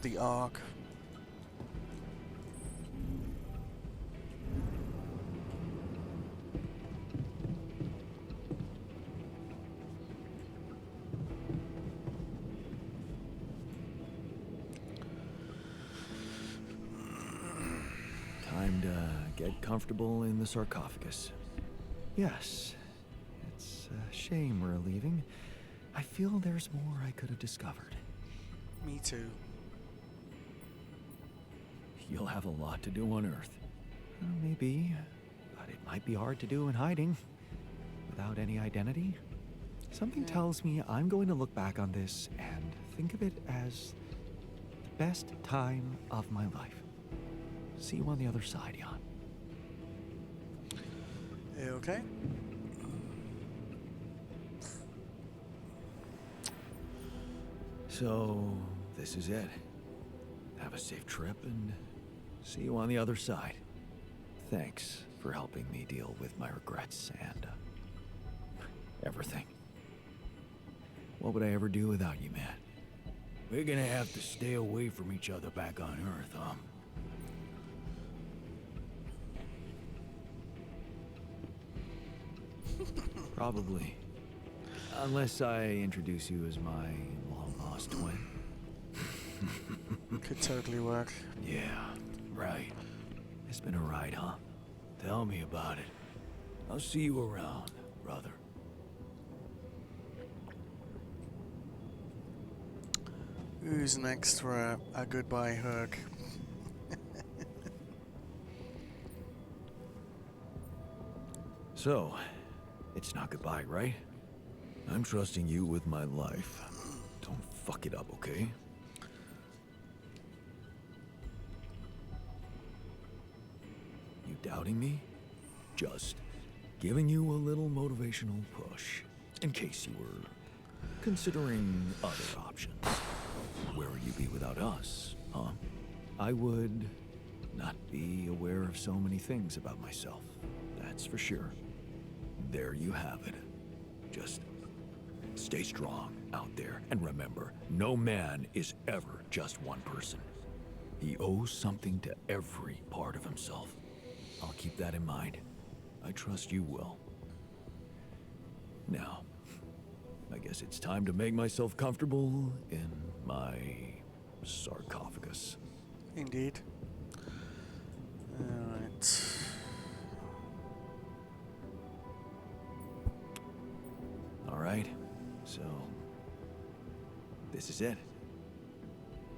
the Ark. Time to get comfortable in the sarcophagus. Yes, it's a shame we're leaving. I feel there's more I could have discovered. Me too. You'll have a lot to do on Earth. Maybe, but it might be hard to do in hiding. Without any identity. Something tells me I'm going to look back on this and think of it as the best time of my life. See you on the other side, Jan. Okay. So, this is it. Have a safe trip and see you on the other side. Thanks for helping me deal with my regrets and everything. What would I ever do without you, man? We're gonna have to stay away from each other back on Earth, huh? Probably. Unless I introduce you as my long-lost twin. Could totally work. Yeah, right. It's been a ride, huh? Tell me about it. I'll see you around, brother. Who's next for a goodbye hug? So, it's not goodbye, right? I'm trusting you with my life. Don't fuck it up, okay? You doubting me? Just giving you a little motivational push, in case you were considering other options. Where would you be without us, huh? I would not be aware of so many things about myself, that's for sure. There you have it. Just stay strong out there, and remember, no man is ever just one person. He owes something to every part of himself. I'll keep that in mind. I trust you will. Now, I guess it's time to make myself comfortable in my sarcophagus. Indeed. Alright. All right, so this is it.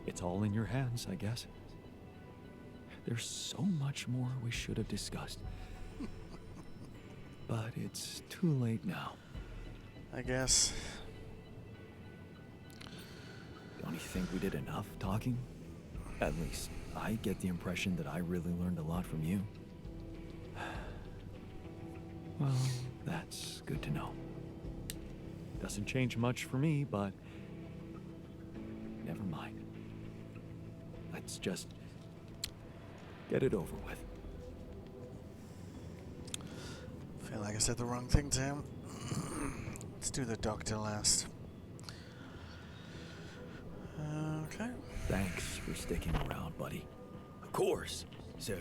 It's all in your hands, I guess. There's so much more we should have discussed. But it's too late now. I guess. Don't you think we did enough talking? At least, I get the impression that I really learned a lot from you. Well, that's good to know. Doesn't change much for me, but never mind. Let's just get it over with. Feel like I said the wrong thing to him. Let's do the doctor last. Okay. Thanks for sticking around, buddy. Of course. So,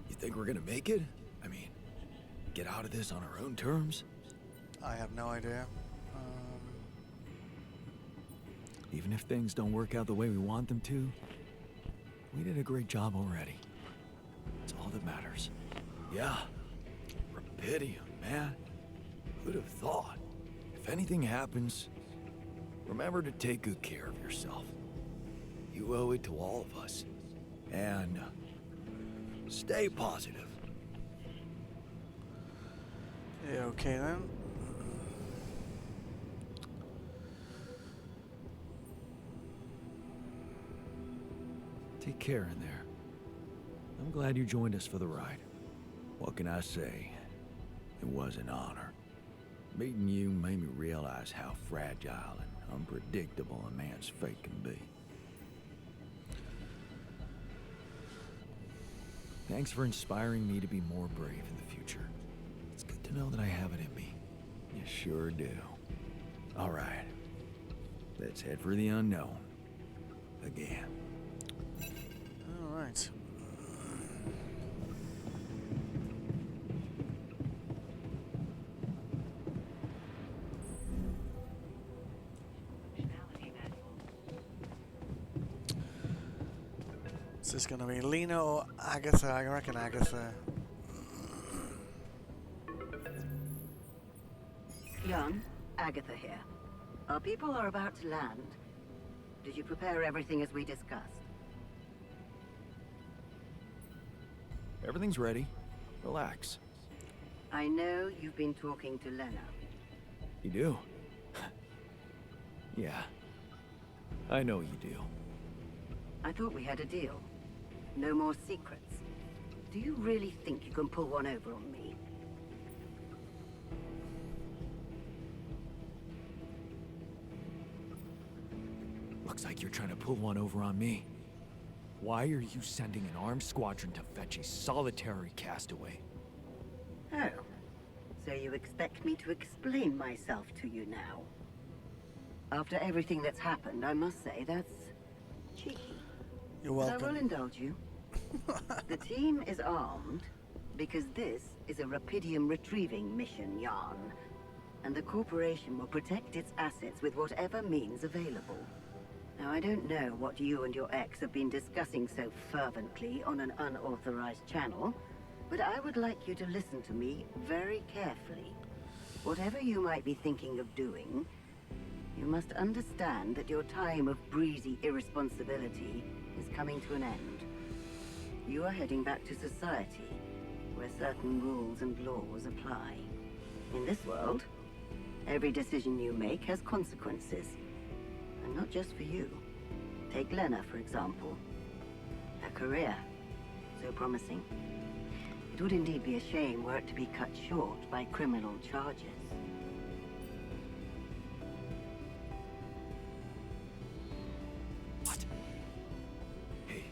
you think we're gonna make it? I mean, get out of this on our own terms? I have no idea. Even if things don't work out the way we want them to, we did a great job already. It's all that matters. Yeah. Rapidium, man. Who'd have thought? If anything happens, remember to take good care of yourself. You owe it to all of us. And stay positive. Yeah, okay then. Take care in there. I'm glad you joined us for the ride. What can I say? It was an honor. Meeting you made me realize how fragile and unpredictable a man's fate can be. Thanks for inspiring me to be more brave in the future. It's good to know that I have it in me. You sure do. All right. Let's head for the unknown. Again. Right. Is this going to be Lena or Agatha? I reckon Agatha. Jan, Agatha here. Our people are about to land. Did you prepare everything as we discussed? Everything's ready. Relax. I know you've been talking to Lena. You do? Yeah. I know you do. I thought we had a deal. No more secrets. Do you really think you can pull one over on me? Looks like you're trying to pull one over on me. Why are you sending an armed squadron to fetch a solitary castaway? Oh. So you expect me to explain myself to you now? After everything that's happened, I must say that's cheeky. You're But welcome. I will indulge you. The team is armed because this is a Rapidium retrieving mission, Jan. And the corporation will protect its assets with whatever means available. Now, I don't know what you and your ex have been discussing so fervently on an unauthorized channel, but I would like you to listen to me very carefully. Whatever you might be thinking of doing, you must understand that your time of breezy irresponsibility is coming to an end. You are heading back to society, where certain rules and laws apply. In this world, every decision you make has consequences. And not just for you. Take Lena, for example. Her career, so promising. It would indeed be a shame were it to be cut short by criminal charges. What? Hey,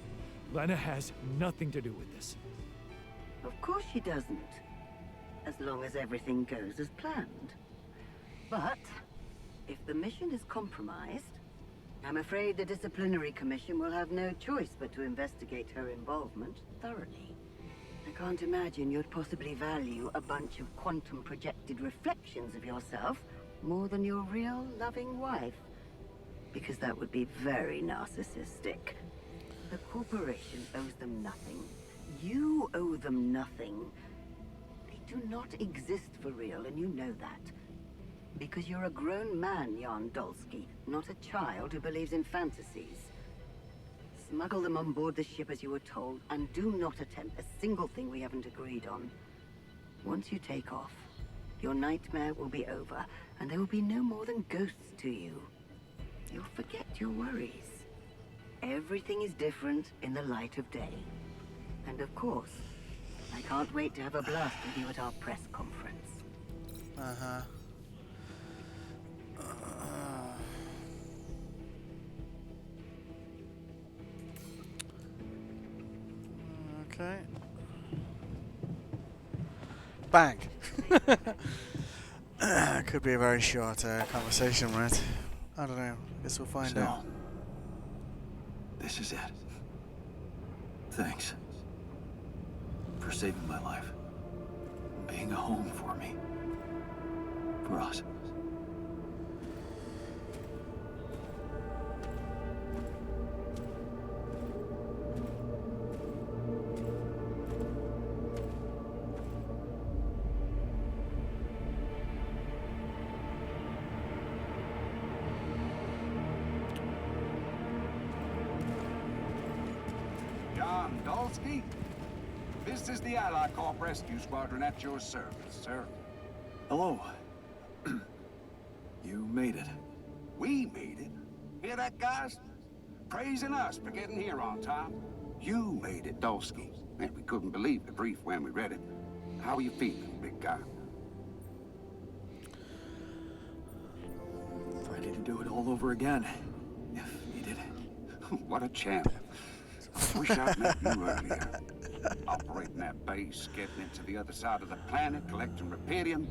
Lena has nothing to do with this. Of course she doesn't. As long as everything goes as planned. But, if the mission is compromised, I'm afraid the Disciplinary Commission will have no choice but to investigate her involvement thoroughly. I can't imagine you'd possibly value a bunch of quantum-projected reflections of yourself more than your real loving wife. Because that would be very narcissistic. The corporation owes them nothing. You owe them nothing. They do not exist for real, and you know that. Because you're a grown man, Jan Dolsky, not a child who believes in fantasies. Smuggle them on board the ship as you were told, and do not attempt a single thing we haven't agreed on. Once you take off, your nightmare will be over, and there will be no more than ghosts to you. You'll forget your worries. Everything is different in the light of day. And of course, I can't wait to have a blast with you at our press conference. Uh-huh. Okay. Bang. Could be a very short conversation, right? I don't know. Guess we'll find out. This is it. Thanks. For saving my life. Being a home for me. For us. John Dolsky? This is the Ally Corp Rescue Squadron at your service, sir. Hello. You made it. We made it. Hear that, guys? Praising us for getting here on time. You made it, Dolsky. And we couldn't believe the brief when we read it. How are you feeling, big guy? Ready to do it all over again, if needed. What a champ. I wish I'd met you earlier. Operating that base, getting it to the other side of the planet, collecting Rapidium,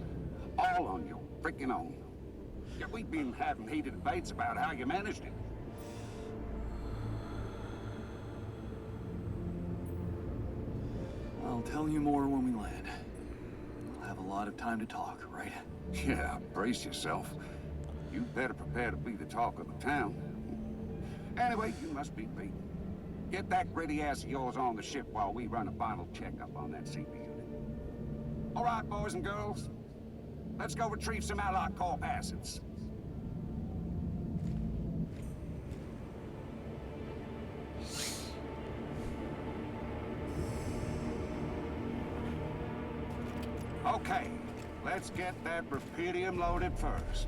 all on your freaking own. Yet we've been having heated debates about how you managed it. tell you more when we land. We'll have a lot of time to talk, right? Yeah, brace yourself. You better prepare to be the talk of the town. Anyway, you must be beat. Get that gritty ass of yours on the ship while we run a final checkup on that CP unit. All right, boys and girls. Let's go retrieve some Ally Corp assets. Okay, let's get that rupidium loaded first.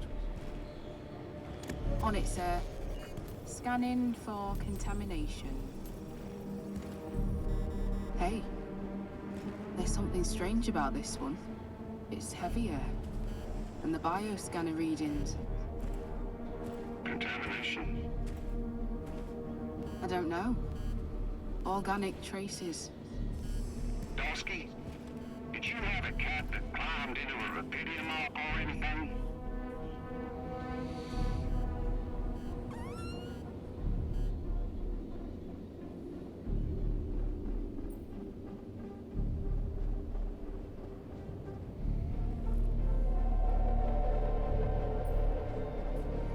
On it, sir. Scanning for contamination. Hey, there's something strange about this one. It's heavier. And the bioscanner readings. Contamination? I don't know. Organic traces. Dosky, did you have a cat that climbed into a rupidium mark or anything?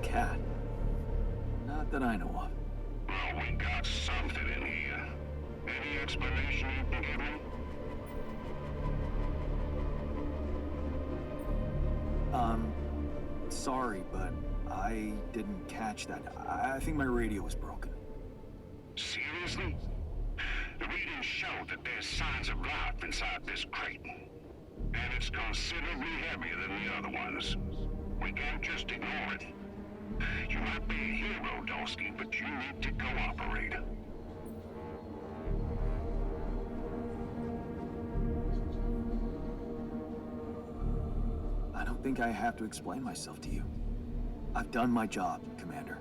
Cat? Not that I know of. Well, we got something in here. Any explanation you can give me? Sorry, but I didn't catch that. I think my radio was broken. Seriously? The readings show that there's signs of life inside this crate. And it's considerably heavier than the other ones. We can't just ignore it. You might be a hero, Dosky, but you need to cooperate. I don't think I have to explain myself to you. I've done my job, Commander.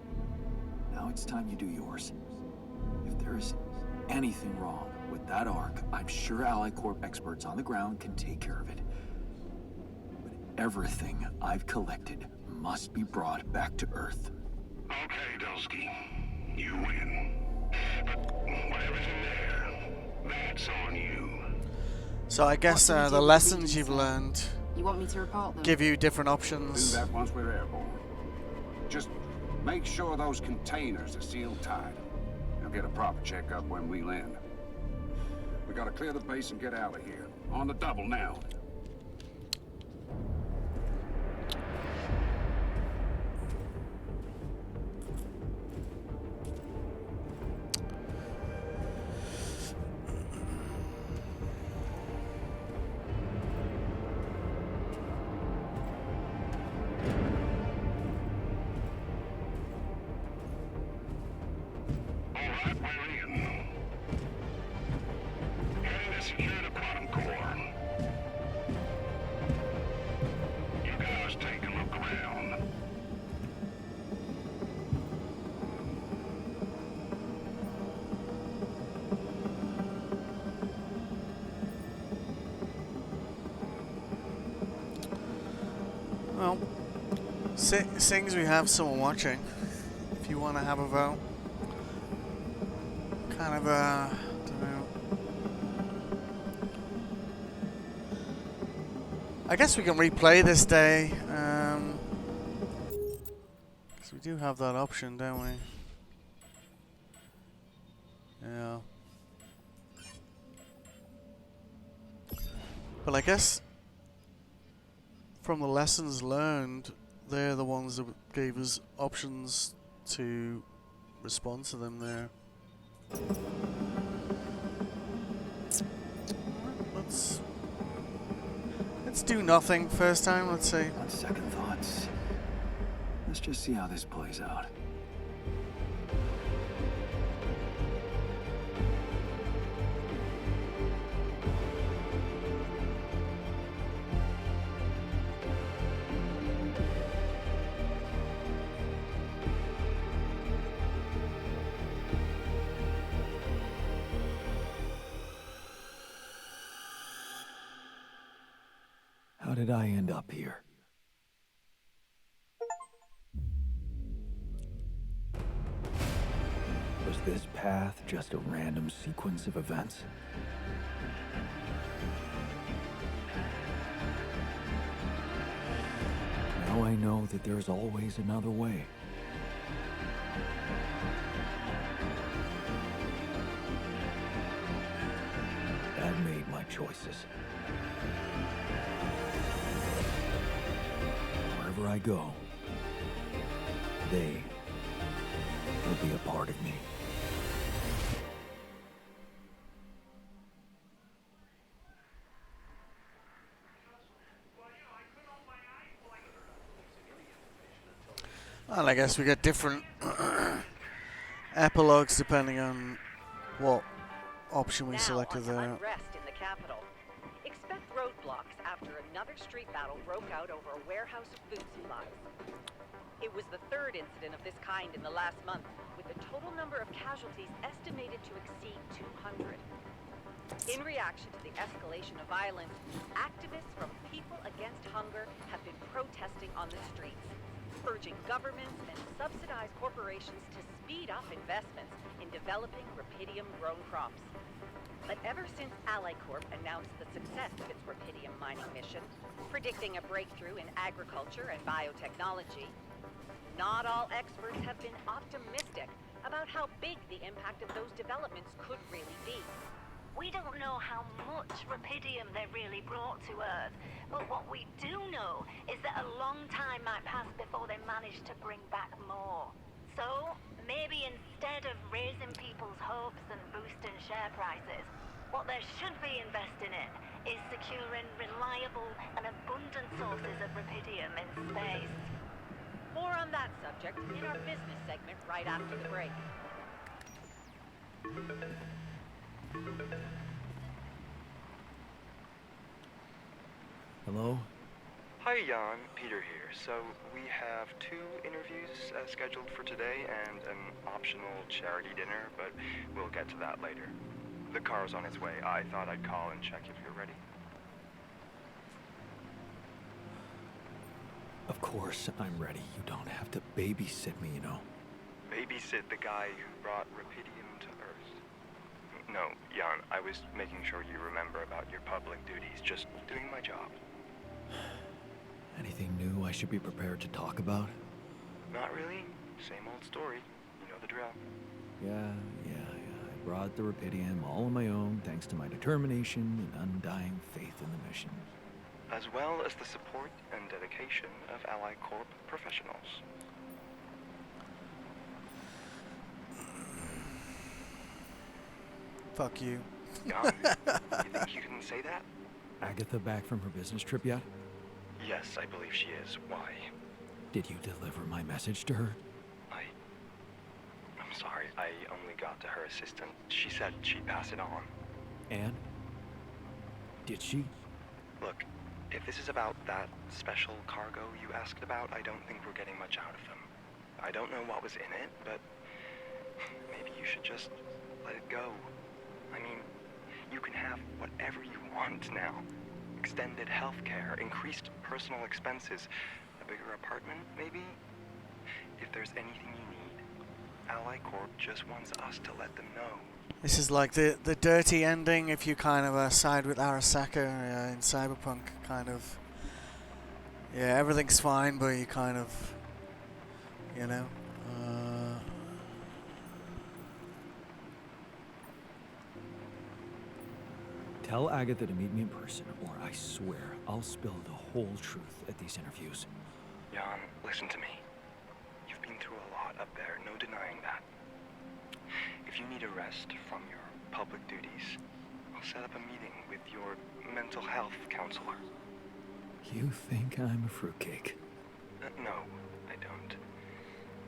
Now it's time you do yours. If there is anything wrong with that Ark, I'm sure Ally Corp experts on the ground can take care of it. But everything I've collected must be brought back to Earth. Okay, Dosky. You win. But whatever's in there, that's on you. So I guess What do we do the with lessons these, you've sir? learned You want me to report them? give you different Do options. that once we're airborne. Just make sure those containers are sealed tight. You'll get a proper checkup when we land. We gotta clear the base and get out of here. On the double now. Alright, we're in. Heading to secure the quantum core. You guys take a look around. Well, seeing as we have someone watching, if you want to have a vote, kind of don't know. I guess we can replay this day. 'Cause we do have that option, don't we? Yeah. But I guess from the lessons learned, they're the ones that gave us options to respond to them there. Let's do nothing first time, let's see. On second thoughts, let's just see how this plays out. How did I end up here? Was this path just a random sequence of events? Now I know that there's always another way. I've made my choices. Wherever I go, they will be a part of me. Well, I guess we get different epilogues depending on what option we selected now, there. unrest in the capital. Expect roadblocks after another street battle broke out over a warehouse of food supplies. It was the third incident of this kind in the last month, with the total number of casualties estimated to exceed 200. In reaction to the escalation of violence, activists from People Against Hunger have been protesting on the streets, urging governments and subsidized corporations to speed up investments in developing rubidium-grown crops. But ever since Ally Corp announced the success of its rubidium mining mission, predicting a breakthrough in agriculture and biotechnology, not all experts have been optimistic about how big the impact of those developments could really be. We don't know how much rubidium they really brought to Earth, but what we do know is that a long time might pass before they manage to bring back more. So, maybe instead of raising people's hopes and boosting share prices, what they should be investing in is securing reliable and abundant sources of rubidium in space. More on that subject in our business segment right after the break. Hello? Hi, Jan. Peter here. So, we have 2 interviews scheduled for today and an optional charity dinner, but we'll get to that later. The car's on its way. I thought I'd call and check if you're ready. Of course I'm ready. You don't have to babysit me, you know. Babysit the guy who brought rubidium to Earth. No, Jan, I was making sure you remember about your public duties. Just doing my job. Anything new I should be prepared to talk about? Not really. Same old story. You know the drill. Yeah. I brought the rubidium all on my own thanks to my determination and undying faith in the mission. As well as the support and dedication of Ally Corp professionals. Fuck you. Jan, you think you can say that? Agatha back from her business trip yet? Yes, I believe she is. Why? Did you deliver my message to her? I'm sorry, I only got to her assistant. She said she'd pass it on. And? Did she? Look, if this is about that special cargo you asked about, I don't think we're getting much out of them. I don't know what was in it, but maybe you should just let it go. I mean, you can have whatever you want now. Extended health care, increased personal expenses, a bigger apartment, maybe? If there's anything you need, Ally Corp just wants us to let them know. This is like the dirty ending if you kind of side with Arasaka in Cyberpunk, kind of. Yeah, everything's fine, but you kind of, you know. Tell Agatha to meet me in person, or I swear I'll spill the whole truth at these interviews. Jan, listen to me. You've been through a lot up there, no denying that. If you need a rest from your public duties, I'll set up a meeting with your mental health counselor. You think I'm a fruitcake? No, I don't.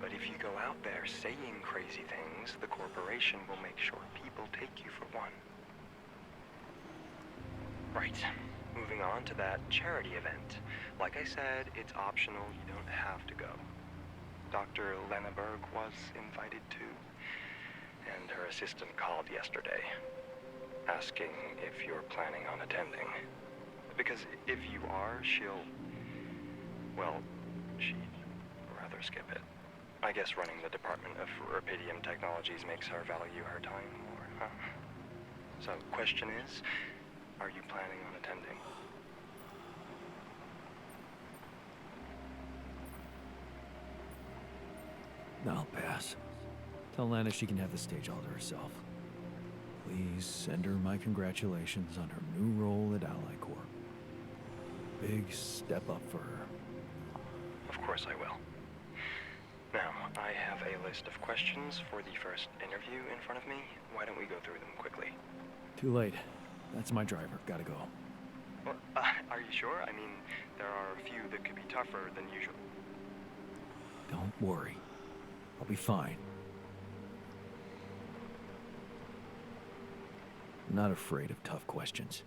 But if you go out there saying crazy things, the corporation will make sure people take you for one. Right. Moving on to that charity event. Like I said, it's optional. You don't have to go. Dr. Lenneberg was invited too. And her assistant called yesterday, asking if you're planning on attending. Because if you are, she'd rather skip it. I guess running the Department of Rubidium Technologies makes her value her time more, huh? So, question is, are you planning on attending? I'll pass. Tell Lana she can have the stage all to herself. Please send her my congratulations on her new role at Ally Corp. Big step up for her. Of course I will. Now, I have a list of questions for the first interview in front of me. Why don't we go through them quickly? Too late. That's my driver. Gotta go. Well, are you sure? I mean, there are a few that could be tougher than usual. Don't worry. I'll be fine. I'm not afraid of tough questions.